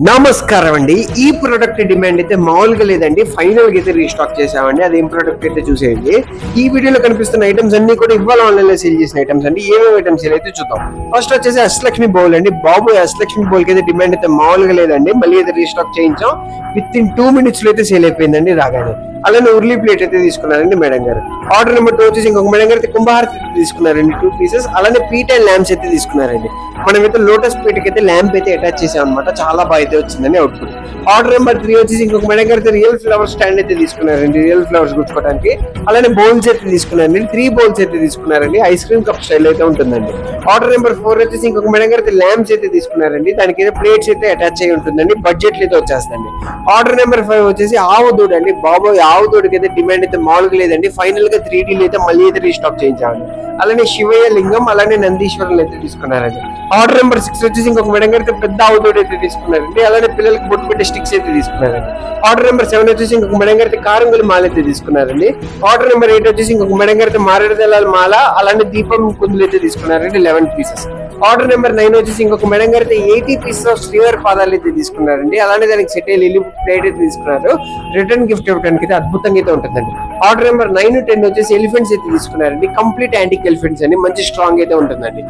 నమస్కారం అండి. ఈ ప్రొడక్ట్ డిమాండ్ అయితే మామూలుగా లేదండి. ఫైనల్ గా అయితే రీస్టాక్ చేసామండి. అదేం ప్రొడక్ట్ అయితే చూసేయండి. ఈ వీడియోలో కనిపిస్తున్న ఐటమ్స్ అన్ని కూడా ఇవాళ ఆన్లైన్ లో సేల్ చేసిన ఐటమ్స్ అండి. ఏమేమి ఐటమ్స్ అయితే చూద్దాం. ఫస్ట్ వచ్చేసి అష్టలక్ష్మి బౌల్ అండి. బాబు అష్టలక్ష్మి బౌల్ కి అయితే డిమాండ్ అయితే మామూలుగా లేదండి. మళ్ళీ అయితే రీస్టాక్ చేయించాం. విత్ ఇన్ 2 minutes లో అయితే సేల్ అయిపోయిందండి రాగానే. అలానే ఉర్లీ ప్లేట్ అయితే తీసుకున్నారండి మేడం గారు. ఆర్డర్ నెంబర్ 2 వచ్చేసి ఇంకొక మేడం గారు అయితే కుంభహారతి తీసుకున్నారండి 2 pieces. అలానే పీట్ అండ్ ల్యాంప్స్ అయితే తీసుకున్నారండి. మనమైతే లోటస్ పీట్ అయితే ల్యాంప్ అయితే అటాచ్ చేసాం అనమాట. చాలా బాగా అయితే వచ్చిందని అవుట్పుట్. ఆర్డర్ నెంబర్ 3 వచ్చేసి ఇంకొక మేడం గారు అయితే రియల్ ఫ్లవర్ స్టాండ్ అయితే తీసుకున్నారండి. రియల్ ఫ్లవర్స్ గుచ్చుకోవడానికి. అలానే బౌల్స్ అయితే తీసుకున్నారండి. 3 బౌల్స్ అయితే తీసుకున్నారండి. ఐస్ క్రీమ్ కప్ స్టైల్ అయితే ఉంటుందండి. ఆర్డర్ నెంబర్ 4 వచ్చేసి ఇంకొక మేడం గారు అయితే ల్యాంప్స్ అయితే తీసుకున్నారండి. దానికి అయితే ప్లేట్స్ అయితే అటాచ్ అయి ఉంటుందండి. బడ్జెట్ అయితే వచ్చేస్తుంది. ఆర్డర్ నెంబర్ 5 వచ్చేసి ఆవు దూడ అండి. బాబోయ్ ఆవు దూడకి అయితే డిమాండ్ అయితే మామూలుగా లేదండి. ఫైనల్ గా 3D అయితే మళ్ళీ అయితే రీస్టాక్ చేయించామండి. అలానే శివయ్య లింగం అలానే నందీశ్వరులు అయితే తీసుకున్నారండి. ఆర్డర్ నెంబర్ 6 వచ్చేసి ఇంకొక మేడం గారు అయితే పెద్ద ఆవు దూడ అయితే తీసుకున్నారండి. అలానే పిల్లలకి బొట్టు పెట్టే స్టిక్స్ అయితే తీసుకున్నారండి. ఆర్డర్ నెంబర్ 7 వచ్చేసి ఇంకొక మేడం గారు అయితే కారంగులి మాల అయితే తీసుకున్నారండి. ఆర్డర్ నెంబర్ 8 వచ్చేసి ఇంకొక మేడం గారు అయితే మారేడు దళాల మాల అలానే దీపం కుందులు అయితే తీసుకున్నారండి 11 pieces. ఆర్డర్ నెంబర్ 9 వచ్చేసి ఇంకొక మేడం గారు అయితే 80 pieces ఆఫ్ శ్రీవారి పాదాలు అయితే తీసుకున్నారండి. అలానే దానికి సెట్ లిల్లీ ప్లేట్ అయితే తీసుకున్నారు. రిటర్న్ గిఫ్ట్ ఇవ్వడానికి అయితే అద్భుతంగా అయితే ఉంటుందండి. ఆర్డర్ నెంబర్ 9, 10 వచ్చేసి ఎలిఫెంట్స్ అయితే తీసుకున్నారండి. కంప్లీట్ యాంటిక్ ఎలిఫెంట్స్ అండి. మంచి స్ట్రాంగ్ అయితే ఉంటుందండి.